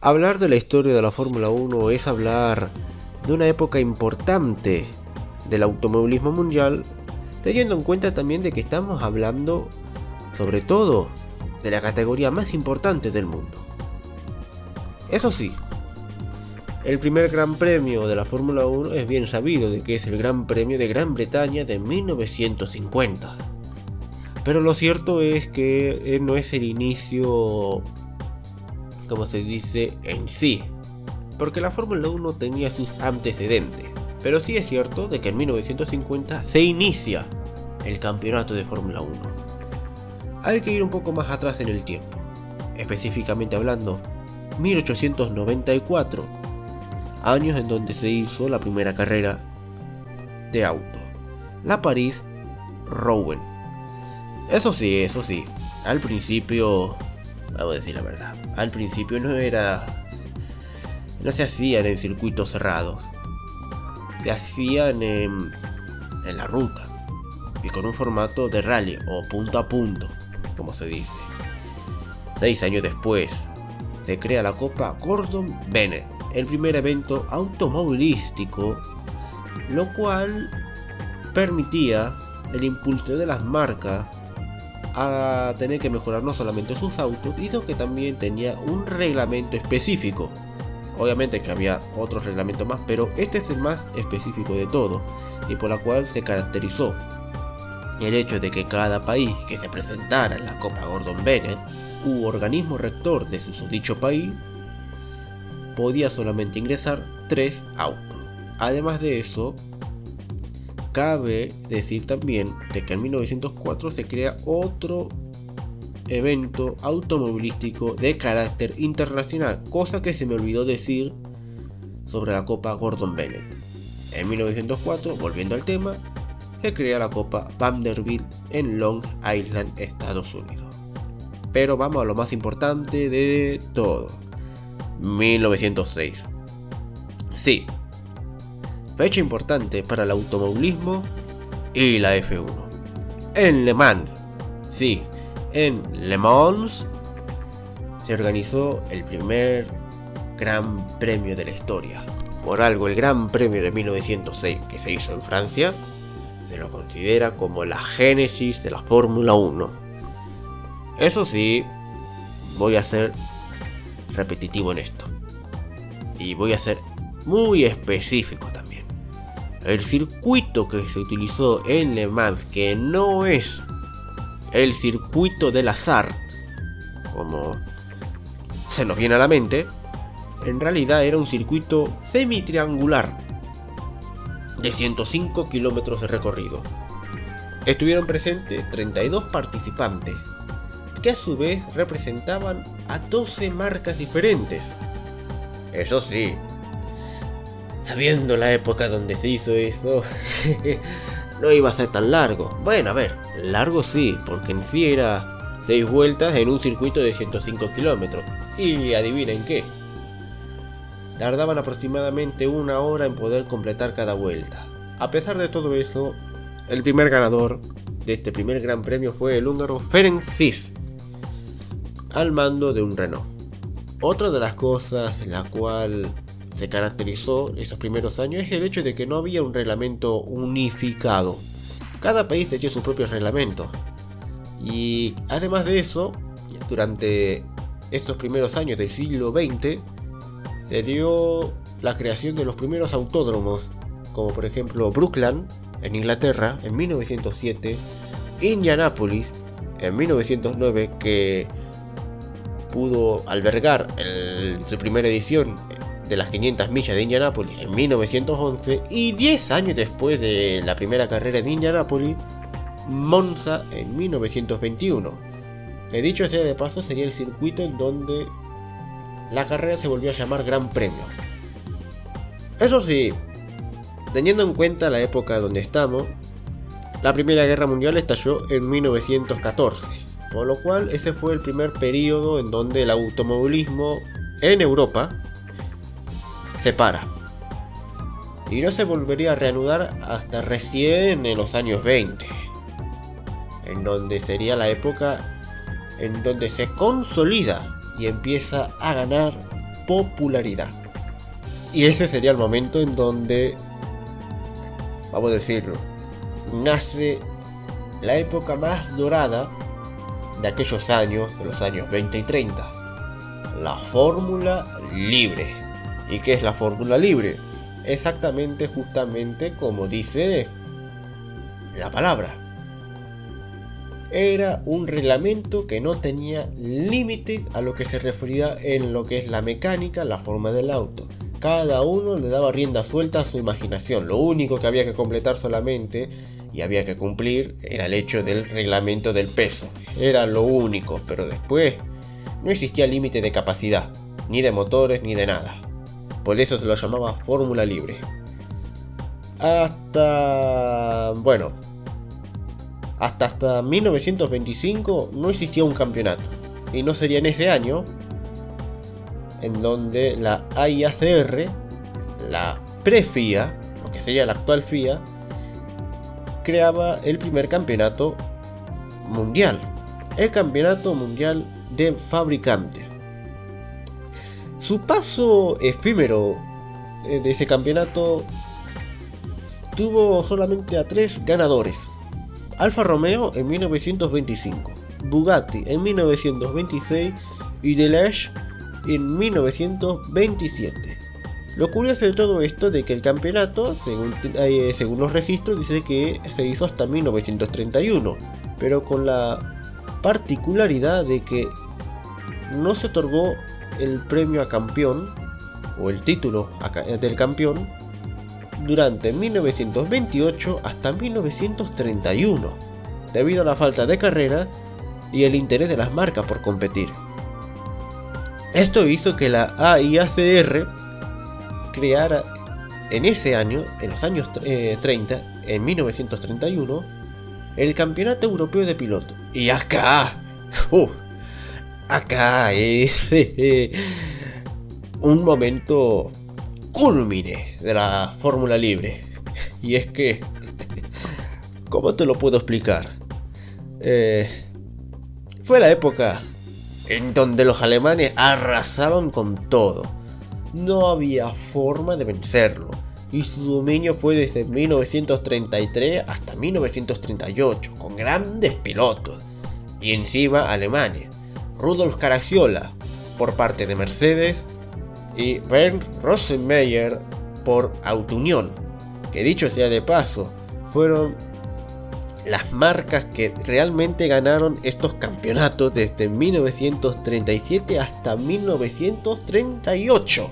Hablar de la historia de la Fórmula 1 es hablar de una época importante del automovilismo mundial, teniendo en cuenta también de que estamos hablando sobre todo de la categoría más importante del mundo. Eso sí, el primer gran premio de la Fórmula 1 es bien sabido de que es el Gran Premio de Gran Bretaña de 1950. Pero lo cierto es que no es el inicio, como se dice, en sí, porque la Fórmula 1 tenía sus antecedentes. Pero sí es cierto de que en 1950 se inicia el campeonato de Fórmula 1. Hay que ir un poco más atrás en el tiempo, específicamente hablando, 1894, años en donde se hizo la primera carrera de auto, la París-Roubaix. Eso sí, al principio, vamos a decir la verdad, al principio no se hacían en circuitos cerrados, se hacían en la ruta y con un formato de rally o punto a punto, como se dice. 6 años después se crea la Copa Gordon Bennett, el primer evento automovilístico, lo cual permitía el impulso de las marcas a tener que mejorar no solamente sus autos, sino que también tenía un reglamento específico. Obviamente que había otros reglamentos más, pero este es el más específico de todos, y por la cual se caracterizó el hecho de que cada país que se presentara en la Copa Gordon Bennett u organismo rector de su dicho país podía solamente ingresar 3 autos. Además de eso, cabe decir también de que en 1904 se crea otro evento automovilístico de carácter internacional, cosa que se me olvidó decir sobre la Copa Gordon Bennett. En 1904, volviendo al tema, se crea la Copa Vanderbilt en Long Island, Estados Unidos. Pero vamos a lo más importante de todo, 1906. Sí, fecha importante para el automovilismo y la F1. En Le Mans, sí, en Le Mans se organizó el primer Gran Premio de la historia. Por algo el Gran Premio de 1906, que se hizo en Francia, se lo considera como la génesis de la Fórmula 1. Eso sí, voy a ser repetitivo en esto. Y voy a ser muy específico también. El circuito que se utilizó en Le Mans, que no es el circuito del azar, como se nos viene a la mente, en realidad era un circuito semitriangular de 105 kilómetros de recorrido. Estuvieron presentes 32 participantes, que a su vez representaban a 12 marcas diferentes. Eso sí, sabiendo la época donde se hizo eso, no iba a ser tan largo. Bueno, a ver, largo sí, porque en sí era 6 vueltas en un circuito de 105 kilómetros. Y adivinen qué, tardaban aproximadamente 1 hora en poder completar cada vuelta. A pesar de todo eso, el primer ganador de este primer gran premio fue el húngaro Ferenc Sís, al mando de un Renault. Otra de las cosas en la cual se caracterizó estos primeros años es el hecho de que no había un reglamento unificado. Cada país tenía su propio reglamento. Y además de eso, durante estos primeros años del siglo XX, se dio la creación de los primeros autódromos, como por ejemplo Brookland en Inglaterra en 1907, Indianápolis en 1909, que pudo albergar su primera edición de las 500 millas de Indianápolis en 1911, y 10 años después de la primera carrera de Indianápolis, Monza en 1921, que dicho sea de paso sería el circuito en donde la carrera se volvió a llamar Gran Premio. Eso sí, teniendo en cuenta la época donde estamos, la Primera Guerra Mundial estalló en 1914, por lo cual ese fue el primer periodo en donde el automovilismo en Europa se para. Y no se volvería a reanudar hasta recién en los años 20, en donde sería la época en donde se consolida y empieza a ganar popularidad. Y ese sería el momento en donde, vamos a decirlo, nace la época más dorada de aquellos años, de los años 20 y 30. La Fórmula Libre. ¿Y qué es la Fórmula Libre? Exactamente, justamente como dice la palabra. Era un reglamento que no tenía límites a lo que se refería en lo que es la mecánica, la forma del auto. Cada uno le daba rienda suelta a su imaginación. Lo único que había que completar solamente y había que cumplir era el hecho del reglamento del peso. Era lo único, pero después no existía límite de capacidad, ni de motores, ni de nada. Por eso se lo llamaba Fórmula Libre. Hasta 1925 no existía un campeonato. Y no sería en ese año en donde la AIACR, la pre-FIA, lo que sería la actual FIA, creaba el primer campeonato mundial. El campeonato mundial de fabricantes. Su paso efímero de ese campeonato tuvo solamente a 3 ganadores: Alfa Romeo en 1925, Bugatti en 1926 y Delage en 1927. Lo curioso de todo esto es de que el campeonato, según los registros, dice que se hizo hasta 1931, pero con la particularidad de que no se otorgó el premio a campeón o el título del campeón durante 1928 hasta 1931, debido a la falta de carrera y el interés de las marcas por competir. Esto hizo que la AIACR creara en ese año, en los años 30, en 1931, el Campeonato Europeo de Pilotos. Y acá es un momento culmine de la Fórmula Libre. Y es que, ¿cómo te lo puedo explicar? Fue la época en donde los alemanes arrasaban con todo. No había forma de vencerlo. Y su dominio fue desde 1933 hasta 1938, con grandes pilotos. Y encima alemanes. Rudolf Caracciola por parte de Mercedes y Bernd Rosenmeier por Auto Union, que dicho sea de paso, fueron las marcas que realmente ganaron estos campeonatos desde 1937 hasta 1938.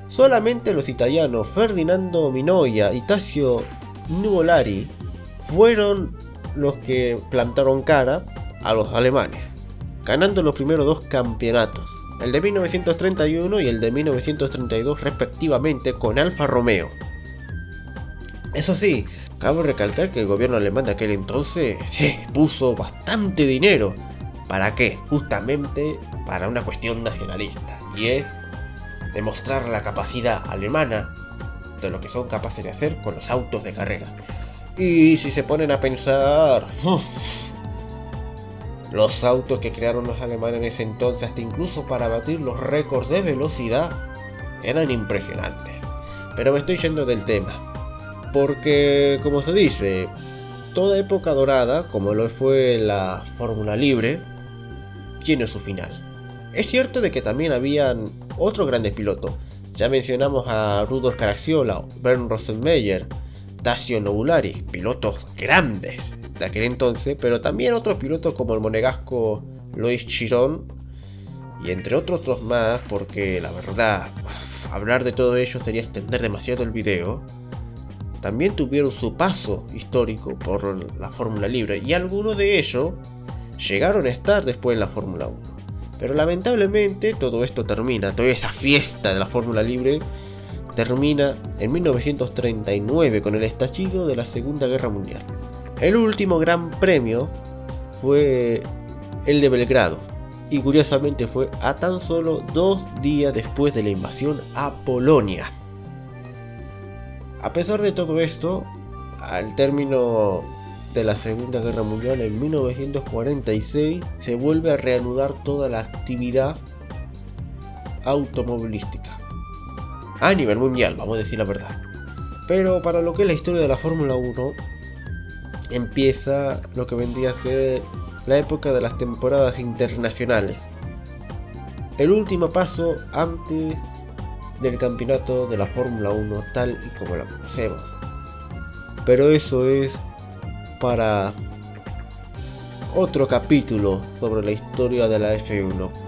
Solamente los italianos Ferdinando Minoia y Tazio Nuvolari fueron los que plantaron cara a los alemanes, ganando los primeros 2 campeonatos, el de 1931 y el de 1932 respectivamente, con Alfa Romeo. Eso sí, cabe recalcar que el gobierno alemán de aquel entonces puso bastante dinero. ¿Para qué? Justamente para una cuestión nacionalista, y es demostrar la capacidad alemana de lo que son capaces de hacer con los autos de carrera. Y si se ponen a pensar, los autos que crearon los alemanes en ese entonces, hasta incluso para batir los récords de velocidad, eran impresionantes. Pero me estoy yendo del tema, porque como se dice, toda época dorada, como lo fue la Fórmula Libre, tiene su final. Es cierto de que también habían otros grandes pilotos. Ya mencionamos a Rudolf Caracciola, Bernd Rosenmeier, Tazio Nuvolari, pilotos grandes de aquel entonces, pero también otros pilotos como el monegasco Loïs Chiron, y entre otros más, porque la verdad, hablar de todo ello sería extender demasiado el video. También tuvieron su paso histórico por la Fórmula Libre, y algunos de ellos llegaron a estar después en la Fórmula 1. Pero lamentablemente todo esto termina, toda esa fiesta de la Fórmula Libre termina en 1939 con el estallido de la Segunda Guerra Mundial. El último gran premio fue el de Belgrado, y curiosamente fue a tan solo 2 días después de la invasión a Polonia. A pesar de todo esto, al término de la Segunda Guerra Mundial en 1946 se vuelve a reanudar toda la actividad automovilística. A nivel mundial, vamos a decir la verdad. Pero para lo que es la historia de la Fórmula 1, empieza lo que vendría a ser la época de las temporadas internacionales. El último paso antes del campeonato de la Fórmula 1 tal y como la conocemos. Pero eso es para otro capítulo sobre la historia de la F1.